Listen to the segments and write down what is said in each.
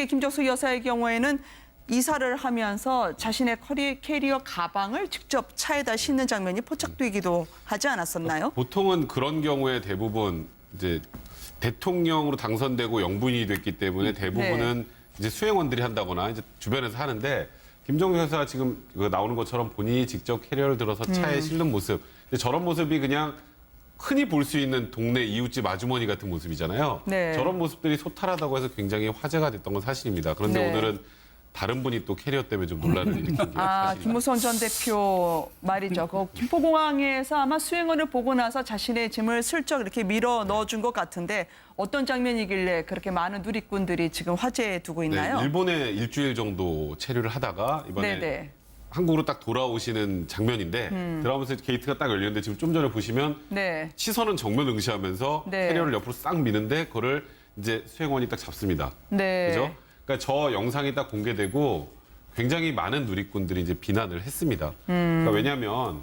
특히 김정숙 여사의 경우에는 이사를 하면서 자신의 캐리어 가방을 직접 차에다 싣는 장면이 포착되기도 하지 않았었나요? 보통은 그런 경우에 대부분 이제 대통령으로 당선되고 영부인이 됐기 때문에 대부분은 이제 수행원들이 한다거나 이제 주변에서 하는데 김정숙 여사가 지금 나오는 것처럼 본인이 직접 캐리어를 들어서 차에 실는 모습. 근데 저런 모습이 그냥 흔히 볼 수 있는 동네 이웃집 아주머니 같은 모습이잖아요. 네. 저런 모습들이 소탈하다고 해서 굉장히 화제가 됐던 건 사실입니다. 그런데 네. 오늘은 다른 분이 또 캐리어 때문에 좀 논란을 일으킨 게 사실입니다. 김무성 전 대표 말이죠. 그 김포공항에서 아마 수행원을 보고 나서 자신의 짐을 슬쩍 이렇게 밀어 넣어준 것 같은데 어떤 장면이길래 그렇게 많은 누리꾼들이 지금 화제에 두고 있나요? 네, 일본에 일주일 정도 체류를 하다가 이번에 한국으로 딱 돌아오시는 장면인데 들어가면서 게이트가 딱 열렸는데 지금 좀 전에 보시면 시선은 정면 응시하면서 캐리어를 옆으로 싹 미는데 그거를 이제 수행원이 딱 잡습니다. 그죠? 그러니까 저 영상이 딱 공개되고 굉장히 많은 누리꾼들이 이제 비난을 했습니다. 그러니까 왜냐하면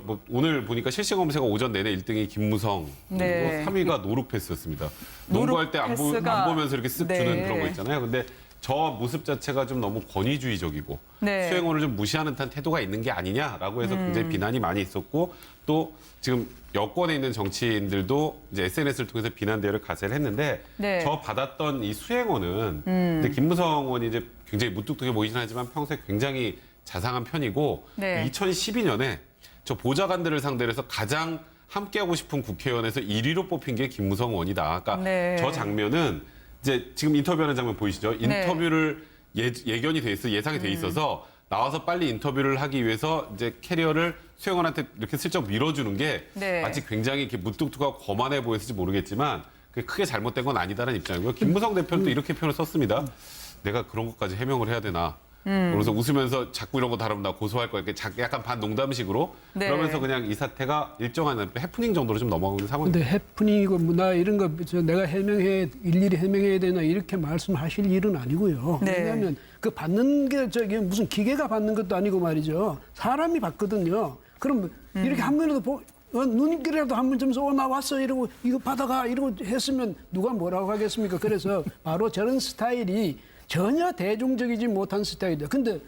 뭐 오늘 보니까 실시간 검색어 오전 내내 1등이 김무성, 그리고 3위가 노룩패스였습니다. 농구할 때 안 보면서 이렇게 쓱 주는 그런 거 있잖아요. 근데 저 모습 자체가 좀 너무 권위주의적이고 수행원을 좀 무시하는 듯한 태도가 있는 게 아니냐라고 해서 굉장히 비난이 많이 있었고 또 지금 여권에 있는 정치인들도 이제 SNS를 통해서 비난 대회를 가세를 했는데 저 받았던 이 수행원은 근데 김무성 의원이 이제 굉장히 무뚝뚝해 보이긴 하지만 평소에 굉장히 자상한 편이고 2012년에 저 보좌관들을 상대로 해서 가장 함께하고 싶은 국회의원에서 1위로 뽑힌 게 김무성 의원이다. 그러니까 저 장면은 이제 지금 인터뷰하는 장면 보이시죠? 인터뷰를 예견이 돼 있어 예상이 돼 있어서 나와서 빨리 인터뷰를 하기 위해서 이제 캐리어를 수행원한테 이렇게 슬쩍 밀어주는 게 마치 굉장히 이렇게 무뚝뚝하고 거만해 보였을지 모르겠지만 그게 크게 잘못된 건 아니다라는 입장이고요. 김무성 대표는 또 이렇게 표현을 썼습니다. 내가 그런 것까지 해명을 해야 되나? 그래서 웃으면서 자꾸 이런 거 다루면 나 고소할 거야. 이렇게 약간 반농담식으로 그러면서 그냥 이 사태가 일정한 해프닝 정도로 좀 넘어가고 있는 상황입니다. 근데 해프닝이고 나 이런 거 내가 일일이 해명해야 되나 이렇게 말씀하실 일은 아니고요. 왜냐하면 그 받는 게 저기 무슨 기계가 받는 것도 아니고 말이죠. 사람이 받거든요. 그럼 이렇게 한 번이라도 누님끼리라도 한 번 좀 써 나왔어 이러고 이거 받아가 이러고 했으면 누가 뭐라고 하겠습니까? 그래서 바로 저런 스타일이 전혀 대중적이지 못한 스타일이다. 근데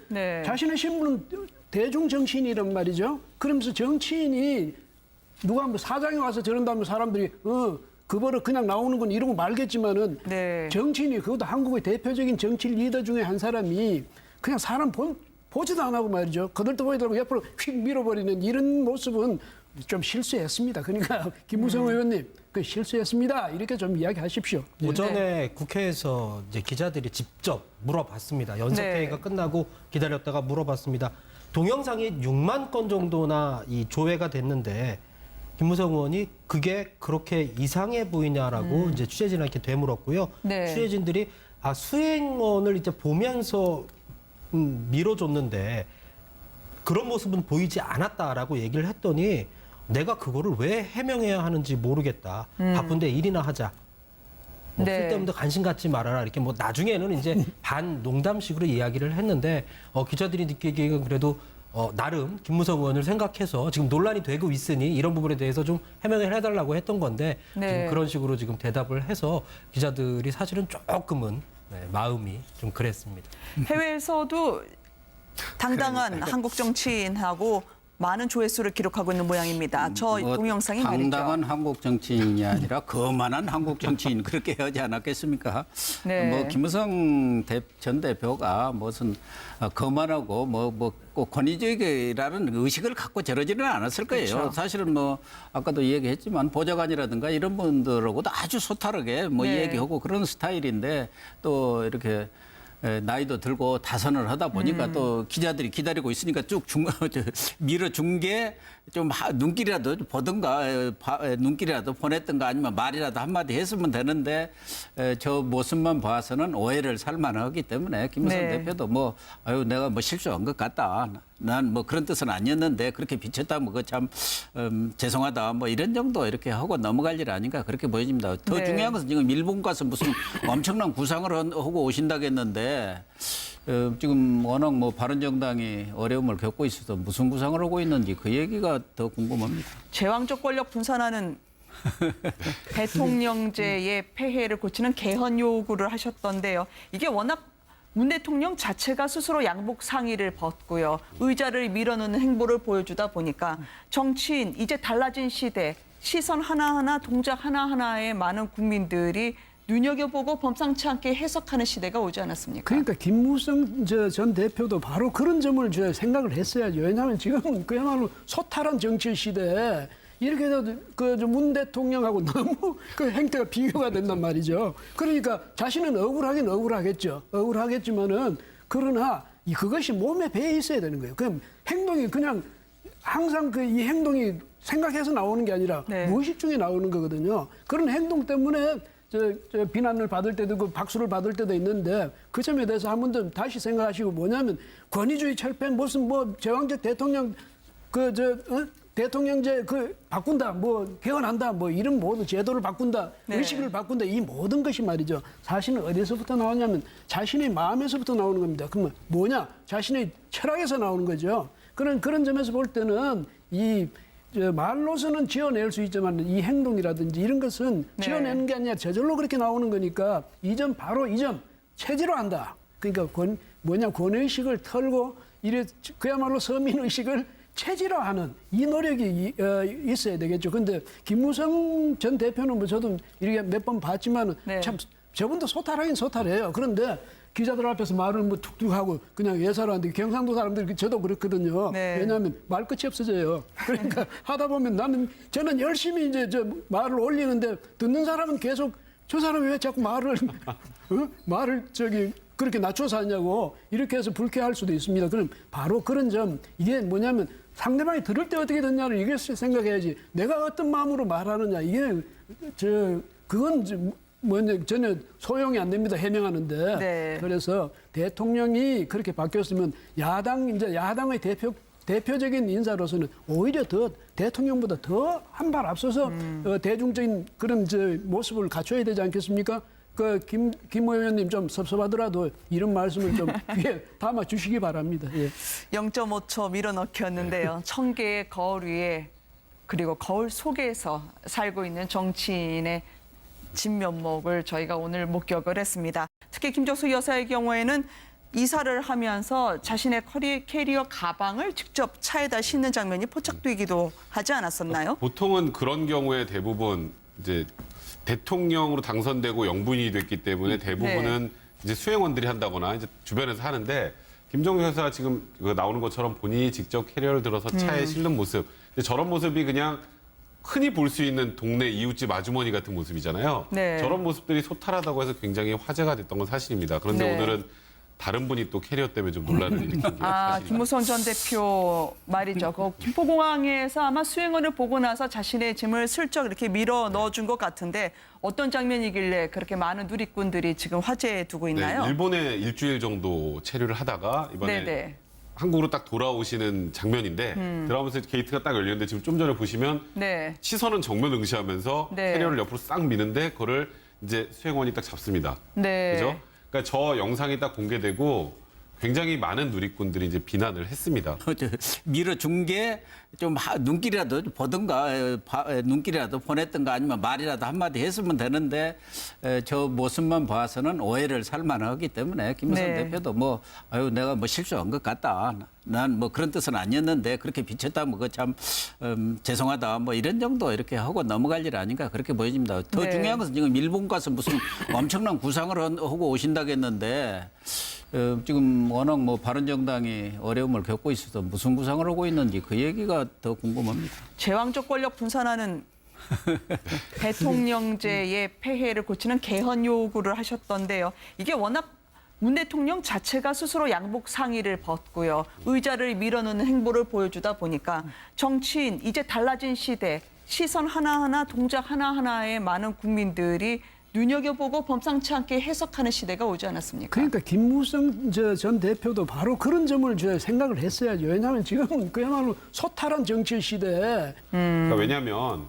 자신의 신분은 대중 정치인이란 말이죠. 그러면서 정치인이 누가 뭐 사장이 와서 저런다면 사람들이 그 버릇 그냥 나오는 건 이러고 말겠지만은 정치인이 그것도 한국의 대표적인 정치 리더 중에 한 사람이 그냥 사람 보지도 안 하고 말이죠. 거들떠보이더라고 옆으로 휙 밀어버리는 이런 모습은 좀 실수했습니다. 그러니까 김무성 의원님 그 실수했습니다. 이렇게 좀 이야기하십시오. 오전에 국회에서 이제 기자들이 직접 물어봤습니다. 연석회의가 끝나고 기다렸다가 물어봤습니다. 동영상이 6만 건 정도나 이 조회가 됐는데 김무성 의원이 그게 그렇게 이상해 보이냐라고 이제 취재진한테 되물었고요. 취재진들이 수행원을 이제 보면서 밀어줬는데 그런 모습은 보이지 않았다라고 얘기를 했더니 내가 그거를 왜 해명해야 하는지 모르겠다. 바쁜데 일이나 하자. 쓸데없는 관심 갖지 말아라. 이렇게 뭐 나중에는 이제 반 농담식으로 이야기를 했는데 기자들이 느끼기에는 그래도 나름 김무성 의원을 생각해서 지금 논란이 되고 있으니 이런 부분에 대해서 좀 해명을 해달라고 했던 건데 지금 그런 식으로 지금 대답을 해서 기자들이 사실은 조금은 마음이 좀 그랬습니다. 해외에서도 당당한 한국 정치인하고 많은 조회수를 기록하고 있는 모양입니다. 저 동영상이 말이죠. 당당한 한국 정치인이 아니라 거만한 한국 정치인 그렇게 하지 않았겠습니까? 뭐 김무성 전 대표가 무슨 거만하고 꼭 권위적이라는 의식을 갖고 저러지는 않았을 거예요. 사실은 뭐 아까도 얘기했지만 보좌관이라든가 이런 분들하고도 아주 소탈하게 얘기하고 그런 스타일인데 또 이렇게 나이도 들고 다선을 하다 보니까 또 기자들이 기다리고 있으니까 쭉 밀어준 게 좀 눈길이라도 보든가 눈길이라도 보냈든가 아니면 말이라도 한마디 했으면 되는데 저 모습만 봐서는 오해를 살만하기 때문에 김무성 대표도 내가 실수한 것 같다. 난 그런 뜻은 아니었는데 그렇게 비쳤다면 참 죄송하다 이런 정도 이렇게 하고 넘어갈 일 아닌가 그렇게 보여집니다. 더 중요한 것은 지금 일본 가서 무슨 엄청난 구상을 하고 오신다겠는데 지금 워낙 바른정당이 어려움을 겪고 있어서 무슨 구상을 하고 있는지 그 얘기가 더 궁금합니다. 제왕적 권력 분산하는 대통령제의 폐해를 고치는 개헌 요구를 하셨던데요. 이게 워낙 문 대통령 자체가 스스로 양복 상의를 벗고요. 의자를 밀어넣는 행보를 보여주다 보니까 정치인, 이제 달라진 시대, 시선 하나하나, 동작 하나하나에 많은 국민들이 눈여겨보고 범상치 않게 해석하는 시대가 오지 않았습니까? 그러니까 김무성 전 대표도 바로 그런 점을 생각을 했어야죠. 왜냐하면 지금 그야말로 소탈한 정치 시대에 이렇게 문 대통령하고 너무 그 행태가 비교가 된단 말이죠. 그러니까 자신은 억울하긴 억울하겠죠. 억울하겠지만은 그러나 그것이 몸에 배에 있어야 되는 거예요. 그럼 행동이 그냥 항상 이 행동이 생각해서 나오는 게 아니라 네. 무의식 중에 나오는 거거든요. 그런 행동 때문에 저 비난을 받을 때도 있고 박수를 받을 때도 있는데 그 점에 대해서 한 번 더 다시 생각하시고 뭐냐면 권위주의 철폐 무슨 뭐 제왕적 대통령 대통령제 바꾼다 뭐 개헌한다 뭐 이런 모든 제도를 바꾼다 네. 의식을 바꾼다 이 모든 것이 말이죠 사실은 어디서부터 나오냐면 자신의 마음에서부터 나오는 겁니다. 그러면 뭐냐 자신의 철학에서 나오는 거죠. 그런 점에서 볼 때는 말로서는 지어낼 수 있지만 이 행동이라든지 이런 것은 네. 지어내는 게 아니라 저절로 그렇게 나오는 거니까 바로 이 점 체질화한다. 그러니까 권위의식을 털고 그야말로 서민의식을 체질화하는 이 노력이 있어야 되겠죠. 근데 김무성 전 대표는 뭐 저도 이렇게 몇 번 봤지만 네. 참 저분도 소탈하긴 소탈해요. 그런데 기자들 앞에서 말을 뭐 툭툭 하고 그냥 예사로하는데 경상도 사람들 저도 그렇거든요. 네. 왜냐하면 말 끝이 없어져요. 그러니까 하다 보면 저는 열심히 이제 말을 올리는데 듣는 사람은 계속 저 사람이 왜 자꾸 말을 그렇게 낮춰서 하냐고 이렇게 해서 불쾌할 수도 있습니다. 그럼 바로 그런 점 이게 뭐냐면 상대방이 들을 때 어떻게 듣냐를 이걸 생각해야지 내가 어떤 마음으로 말하느냐 이게 그건 전혀 소용이 안 됩니다. 해명하는데. 네. 그래서 대통령이 그렇게 바뀌었으면 야당의 대표적인 인사로서는 오히려 더 대통령보다 더 한 발 앞서서 대중적인 그런 모습을 갖춰야 되지 않겠습니까? 김 의원님 좀 섭섭하더라도 이런 말씀을 좀 귀에 담아 주시기 바랍니다. 예. 0.5초 밀어넣기였는데요. 1000개의 거울 위에 그리고 거울 속에서 살고 있는 정치인의 진면목을 저희가 오늘 목격을 했습니다. 특히 김정숙 여사의 경우에는 이사를 하면서 자신의 캐리어 가방을 직접 차에다 싣는 장면이 포착되기도 하지 않았었나요? 보통은 그런 경우에 대부분 이제 대통령으로 당선되고 영부인이 됐기 때문에 대부분은 네. 이제 수행원들이 한다거나 이제 주변에서 하는데 김정숙 여사가 지금 나오는 것처럼 본인이 직접 캐리어를 들어서 차에 실는 모습. 근데 저런 모습이 그냥 흔히 볼 수 있는 동네 이웃집 아주머니 같은 모습이잖아요. 네. 저런 모습들이 소탈하다고 해서 굉장히 화제가 됐던 건 사실입니다. 그런데 네. 오늘은 다른 분이 또 캐리어 때문에 좀 논란을 일으킨 게 사실입니다. 김무성 전 대표 말이죠. 김포공항에서 아마 수행원을 보고 나서 자신의 짐을 슬쩍 이렇게 밀어 넣어준 것 같은데 어떤 장면이길래 그렇게 많은 누리꾼들이 지금 화제에 두고 있나요? 네, 일본에 일주일 정도 체류를 하다가 이번에 네네. 한국으로 딱 돌아오시는 장면인데 들어가면서 게이트가 딱 열리는데 지금 좀 전에 보시면 네. 시선은 정면 응시하면서 네. 캐리어를 옆으로 싹 미는데 그거를 이제 수행원이 딱 잡습니다. 네. 그죠? 그러니까 저 영상이 딱 공개되고 굉장히 많은 누리꾼들이 이제 비난을 했습니다. 밀어준 게 좀 눈길이라도 보든가 눈길이라도 보냈든가 아니면 말이라도 한마디 했으면 되는데 저 모습만 봐서는 오해를 살 만하기 때문에 김무성 네. 대표도 내가 실수한 것 같다. 난 그런 뜻은 아니었는데 그렇게 비쳤다면 그거 참 죄송하다. 이런 정도 이렇게 하고 넘어갈 일 아닌가 그렇게 보여집니다. 더 네. 중요한 것은 지금 일본 가서 무슨 엄청난 구상을 하고 오신다고 했는데 지금 워낙 바른정당이 어려움을 겪고 있어서 무슨 구상을 하고 있는지 그 얘기가 더 궁금합니다. 제왕적 권력 분산하는 대통령제의 폐해를 고치는 개헌 요구를 하셨던데요. 이게 워낙 문 대통령 자체가 스스로 양복 상의를 벗고요. 의자를 밀어넣는 행보를 보여주다 보니까 정치인, 이제 달라진 시대, 시선 하나하나, 동작 하나하나에 많은 국민들이 눈여겨보고 범상치 않게 해석하는 시대가 오지 않았습니까? 그러니까 김무성 전 대표도 바로 그런 점을 생각을 했어야죠. 왜냐하면 지금 그야말로 소탈한 정치 시대에 그러니까 왜냐하면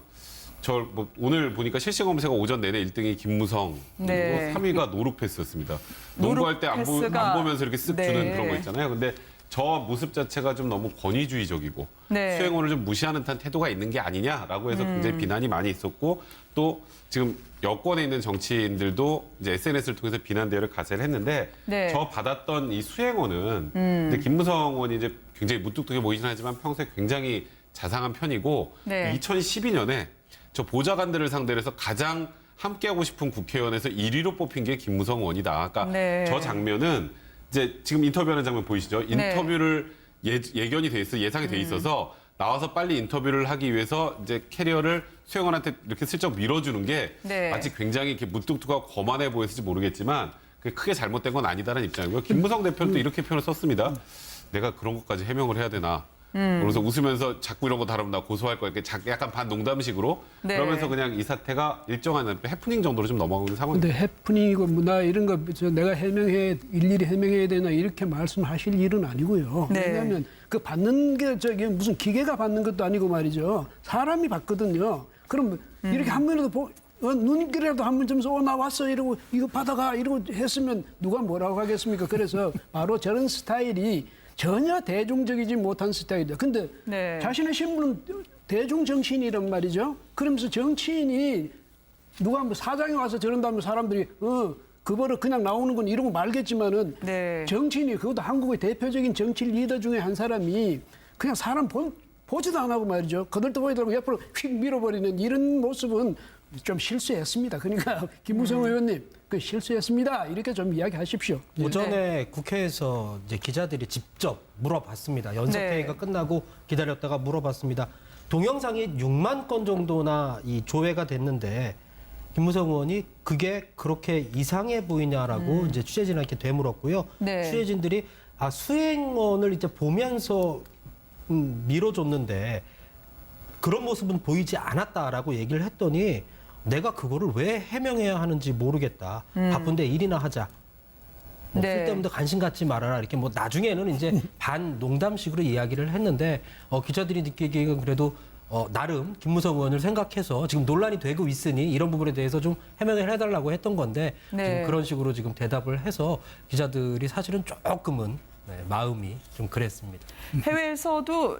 오늘 보니까 실시간 검색어 오전 내내 1등이 김무성, 그리고 네. 3위가 노룩패스였습니다. 농구할 때 안 노룩패스가- 보면서 이렇게 쓱 주는 네. 그런 거 있잖아요. 근데 저 모습 자체가 좀 너무 권위주의적이고 네. 수행원을 좀 무시하는 듯한 태도가 있는 게 아니냐라고 해서 굉장히 비난이 많이 있었고 또 지금 여권에 있는 정치인들도 이제 SNS를 통해서 비난 대열을 가세를 했는데 네. 저 받았던 이 수행원은 근데 김무성 의원이 이제 굉장히 무뚝뚝해 보이긴 하지만 평소에 굉장히 자상한 편이고 네. 2012년에 저 보좌관들을 상대로 해서 가장 함께하고 싶은 국회의원에서 1위로 뽑힌 게 김무성 의원이다. 그러니까 네. 저 장면은 이제 지금 인터뷰하는 장면 보이시죠? 인터뷰를 예견이 돼 있어 예상이 돼 있어서 나와서 빨리 인터뷰를 하기 위해서 이제 캐리어를 수행원한테 이렇게 슬쩍 밀어주는 게 네. 마치 굉장히 이렇게 무뚝뚝하고 거만해 보였을지 모르겠지만 그게 크게 잘못된 건 아니다라는 입장이고요. 김무성 대표는 또 이렇게 표현을 썼습니다. 내가 그런 것까지 해명을 해야 되나? 그래서 웃으면서 자꾸 이런 거 다루면 나 고소할 거야. 이렇게 약간 반농담식으로 네. 그러면서 그냥 이 사태가 일정한 해프닝 정도로 좀 넘어가고 있는 상황입니다. 근데 해프닝이고 뭐나 이런 거 내가 일일이 해명해야 되나 이렇게 말씀하실 일은 아니고요. 네. 왜냐하면 그 받는 게 저기 무슨 기계가 받는 것도 아니고 말이죠. 사람이 받거든요. 그럼 이렇게 한 번이라도 눈길이라도 한 번 좀 써, 나 왔어 이러고 이거 받아가 이러고 했으면 누가 뭐라고 하겠습니까? 그래서 바로 저런 스타일이 전혀 대중적이지 못한 스타일이다. 근데 네. 자신의 신분은 대중 정치인이란 말이죠. 그러면서 정치인이 누가 뭐 사장이 와서 저런다면 사람들이 그 버릇 그냥 나오는 건 이러고 말겠지만은 네. 정치인이 그것도 한국의 대표적인 정치 리더 중에 한 사람이 그냥 사람 보지도 안 하고 말이죠. 거들떠보이더라고 옆으로 휙 밀어버리는 이런 모습은 좀 실수했습니다. 그러니까 김무성 의원님 그 실수했습니다. 이렇게 좀 이야기하십시오. 예. 오전에 국회에서 이제 기자들이 직접 물어봤습니다. 연석회의가 네. 끝나고 기다렸다가 물어봤습니다. 동영상이 6만 건 정도나 이 조회가 됐는데 김무성 의원이 그게 그렇게 이상해 보이냐라고 이제 취재진한테 되물었고요. 네. 취재진들이 수행원을 이제 보면서 밀어줬는데 그런 모습은 보이지 않았다라고 얘기를 했더니 내가 그거를 왜 해명해야 하는지 모르겠다. 바쁜데 일이나 하자. 뭐 네. 쓸데없는 관심 갖지 말아라. 이렇게 뭐 나중에는 이제 반 농담식으로 이야기를 했는데 기자들이 느끼기에는 그래도 나름 김무성 의원을 생각해서 지금 논란이 되고 있으니 이런 부분에 대해서 좀 해명을 해달라고 했던 건데 네. 지금 그런 식으로 지금 대답을 해서 기자들이 사실은 조금은 마음이 좀 그랬습니다. 해외에서도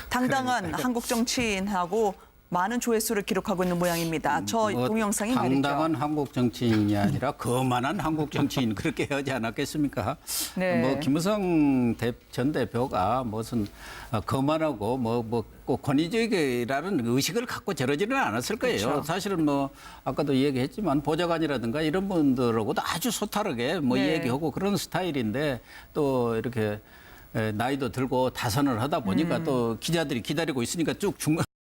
당당한 한국 정치인하고 많은 조회수를 기록하고 있는 모양입니다. 저 동영상이 말이죠. 당당한 한국 정치인이 아니라 거만한 한국 정치인 그렇게 하지 않았겠습니까? 네. 뭐 김무성 전 대표가 무슨 거만하고 꼭 권위적이라는 의식을 갖고 저러지는 않았을 거예요. 그렇죠. 사실은 뭐 아까도 얘기했지만 보좌관이라든가 이런 분들하고도 아주 소탈하게 뭐 네. 얘기하고 그런 스타일인데 또 이렇게 나이도 들고 다선을 하다 보니까 또 기자들이 기다리고 있으니까 쭉 중간